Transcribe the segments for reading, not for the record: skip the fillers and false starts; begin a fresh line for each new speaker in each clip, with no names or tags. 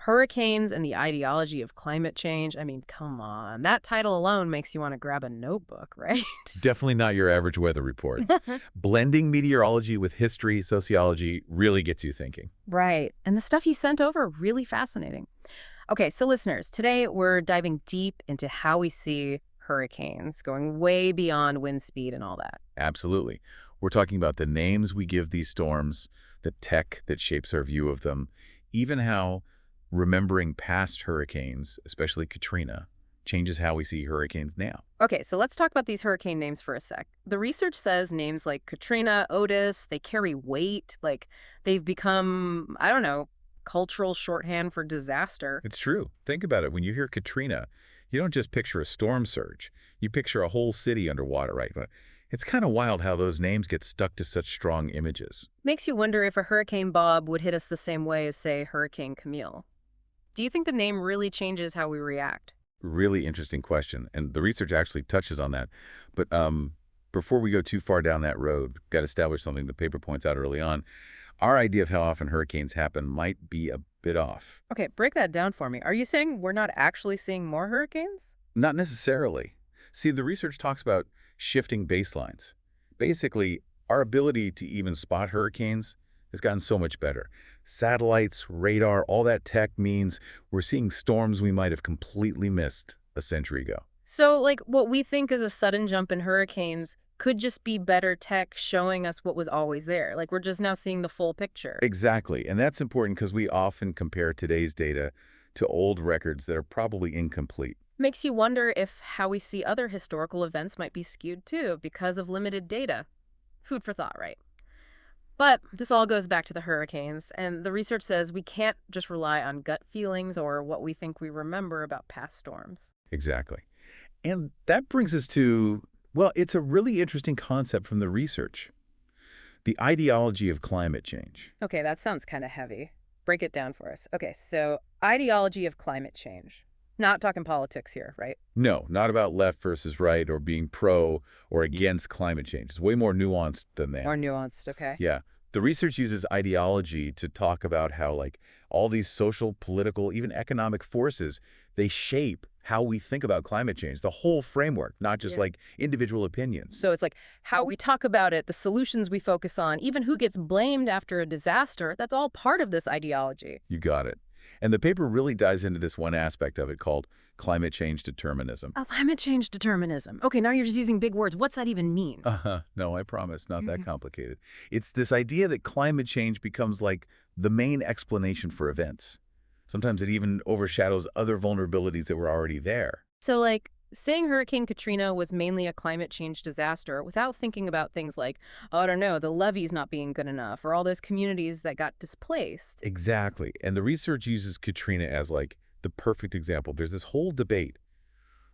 Hurricanes and the Ideology of Climate Change. I mean, come on. That title alone makes you want to grab a notebook, right?
Definitely not your average weather report. Blending meteorology with history, sociology really gets you thinking.
Right. And the stuff you sent over, really fascinating. Okay, so listeners, today we're diving deep into how we see hurricanes, going way beyond wind speed and all that.
Absolutely. We're talking about the names we give these storms, the tech that shapes our view of them, even how remembering past hurricanes, especially Katrina, changes how we see hurricanes now.
Okay, so let's talk about these hurricane names for a sec. The research says names like Katrina, Otis, they carry weight, like they've become, I don't know, cultural shorthand for disaster.
It's true. Think about it. When you hear Katrina, you don't just picture a storm surge. You picture a whole city underwater, right? But it's kind of wild how those names get stuck to such strong images.
Makes you wonder if a Hurricane Bob would hit us the same way as, say, Hurricane Camille. Do you think the name really changes how we react?
Really interesting question, and the research actually touches on that. But before we go too far down that road, got to establish something the paper points out early on. Our idea of how often hurricanes happen might be a bit off.
Okay, break that down for me. Are you saying we're not actually seeing more hurricanes?
Not necessarily. See, the research talks about shifting baselines. Basically, our ability to even spot hurricanes has gotten so much better. Satellites, radar, all that tech means we're seeing storms we might have completely missed a century ago.
So, like, what we think is a sudden jump in hurricanes could just be better tech showing us what was always there. Like, we're just now seeing the full picture.
Exactly, and that's important because we often compare today's data to old records that are probably incomplete.
Makes you wonder if how we see other historical events might be skewed too because of limited data. Food for thought, right? But this all goes back to the hurricanes, and the research says we can't just rely on gut feelings or what we think we remember about past storms.
Exactly. And that brings us to, well, it's a really interesting concept from the research. The ideology of climate change.
Okay, that sounds kind of heavy. Break it down for us. Okay, so ideology of climate change. Not talking politics here, right?
No, not about left versus right or being pro or against climate change. It's way more nuanced than that.
More nuanced, okay.
Yeah. The research uses ideology to talk about how, like, all these social, political, even economic forces, they shape how we think about climate change, the whole framework, not just like individual opinions.
So it's like how we talk about it, the solutions we focus on, even who gets blamed after a disaster, that's all part of this ideology.
You got it. And the paper really dives into this one aspect of it called climate change determinism.
Oh, climate change determinism. Okay, now you're just using big words. What's that even mean?
No, I promise, not that complicated. It's this idea that climate change becomes like the main explanation for events. Sometimes it even overshadows other vulnerabilities that were already there.
So, like, saying Hurricane Katrina was mainly a climate change disaster without thinking about things like, oh, I don't know, the levees not being good enough, or all those communities that got displaced.
Exactly. And the research uses Katrina as like the perfect example. There's this whole debate.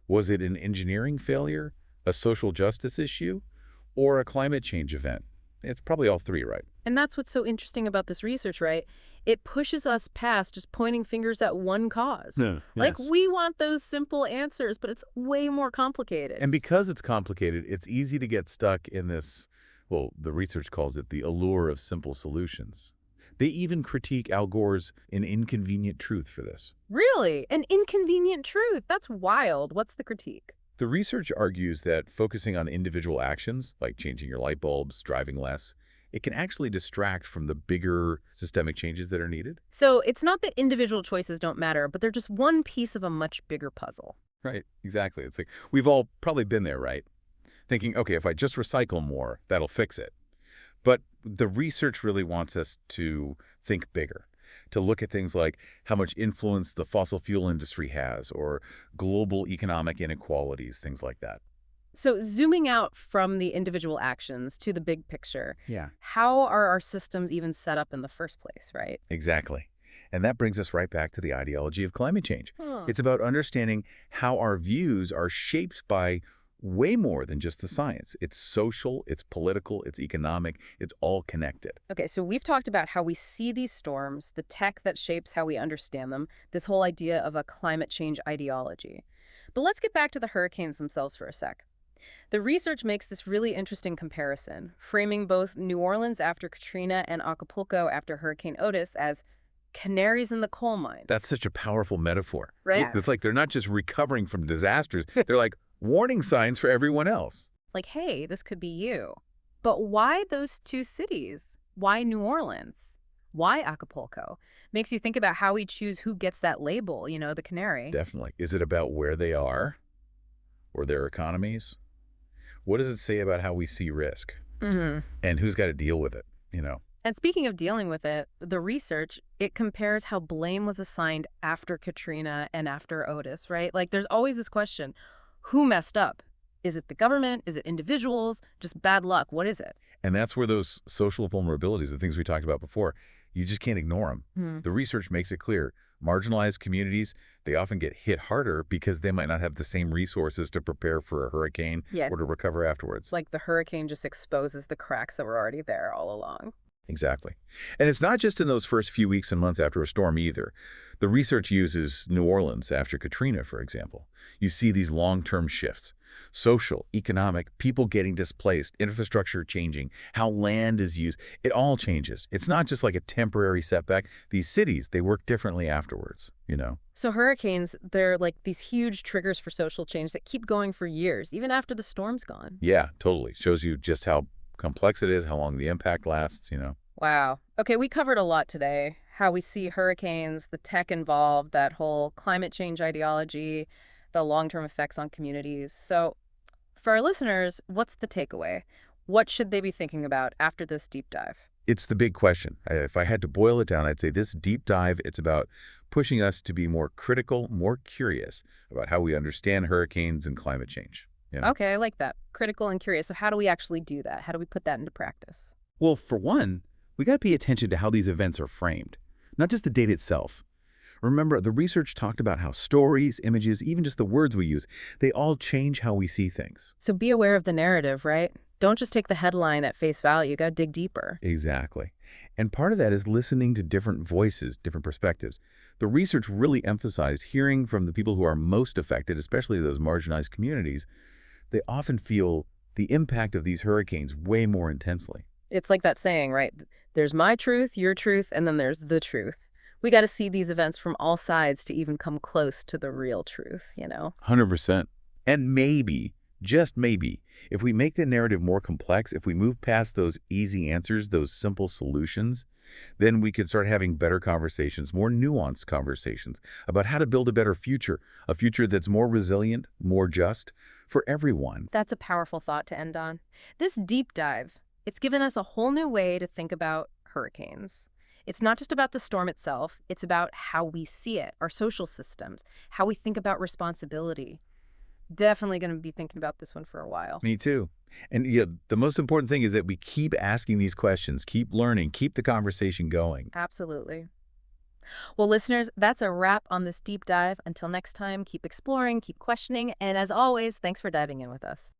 Was it an engineering failure, a social justice issue, or a climate change event? It's probably all three, right?
And that's what's so interesting about this research, right? It pushes us past just pointing fingers at one cause.
Yeah,
Like,
yes.
we want those simple answers, but it's way more complicated.
And because it's complicated, it's easy to get stuck in this, well, the research calls it the allure of simple solutions. They even critique Al Gore's An Inconvenient Truth for this.
Really? An inconvenient truth. That's wild. What's the critique?
The research argues that focusing on individual actions, like changing your light bulbs, driving less, it can actually distract from the bigger systemic changes that are needed.
So it's not that individual choices don't matter, but they're just one piece of a much bigger puzzle.
Right, exactly. It's like we've all probably been there, right? Thinking, okay, if I just recycle more, that'll fix it. But the research really wants us to think bigger, to look at things like how much influence the fossil fuel industry has or global economic inequalities, things like that.
So zooming out from the individual actions to the big picture,
Yeah.
how are our systems even set up in the first place, right?
Exactly. And that brings us right back to the ideology of climate change.
Huh.
It's about understanding how our views are shaped by way more than just the science. It's social, it's political, it's economic, it's all connected.
Okay, so we've talked about how we see these storms, the tech that shapes how we understand them, this whole idea of a climate change ideology. But let's get back to the hurricanes themselves for a sec. The research makes this really interesting comparison, framing both New Orleans after Katrina and Acapulco after Hurricane Otis as canaries in the coal mine.
That's such a powerful metaphor.
Right?
Yeah.
It's like they're not just recovering from disasters. They're like warning signs for everyone else.
Like, hey, this could be you. But why those two cities? Why New Orleans? Why Acapulco? Makes you think about how we choose who gets that label, the canary.
Definitely. Is it about where they are or their economies? What does it say about how we see risk
Mm-hmm.
and who's got to deal with it?
And speaking of dealing with it, the research, it compares how blame was assigned after Katrina and after Otis, right? Like, there's always this question, who messed up? Is it the government? Is it individuals? Just bad luck? What is it?
And that's where those social vulnerabilities, the things we talked about before, you just can't ignore them.
Hmm.
The research makes it clear. Marginalized communities, they often get hit harder because they might not have the same resources to prepare for a hurricane
Yeah.
or to recover afterwards.
It's like the hurricane just exposes the cracks that were already there all along.
Exactly. And it's not just in those first few weeks and months after a storm either. The research uses New Orleans after Katrina, for example. You see these long-term shifts. Social, economic, people getting displaced, infrastructure changing, how land is used. It all changes. It's not just like a temporary setback. These cities, they work differently afterwards.
So hurricanes, they're like these huge triggers for social change that keep going for years, even after the storm's gone.
Yeah, totally. Shows you just how complex it is, how long the impact lasts.
Wow. Okay, we covered a lot today. How we see hurricanes, the tech involved, that whole climate change ideology, the long-term effects on communities. So for our listeners, what's the takeaway? What should they be thinking about after this deep dive?
It's the big question. If I had to boil it down, I'd say this deep dive, it's about pushing us to be more critical, more curious about how we understand hurricanes and climate change.
Okay, I like that. Critical and curious. So how do we actually do that? How do we put that into practice?
Well, for one, we got to pay attention to how these events are framed, not just the data itself. Remember, the research talked about how stories, images, even just the words we use, they all change how we see things.
So be aware of the narrative, right? Don't just take the headline at face value. You got to dig deeper.
Exactly. And part of that is listening to different voices, different perspectives. The research really emphasized hearing from the people who are most affected, especially those marginalized communities. They often feel the impact of these hurricanes way more intensely.
It's like that saying, right? There's my truth, your truth, and then there's the truth. We got to see these events from all sides to even come close to the real truth.
100%. And maybe, just maybe, if we make the narrative more complex, if we move past those easy answers, those simple solutions, then we could start having better conversations, more nuanced conversations about how to build a better future, a future that's more resilient, more just for everyone.
That's a powerful thought to end on. This deep dive, it's given us a whole new way to think about hurricanes. It's not just about the storm itself, it's about how we see it, our social systems, how we think about responsibility. Definitely going to be thinking about this one for a while.
Me too. And the most important thing is that we keep asking these questions, keep learning, keep the conversation going.
Absolutely. Well, listeners, that's a wrap on this deep dive. Until next time, keep exploring, keep questioning, and as always, thanks for diving in with us.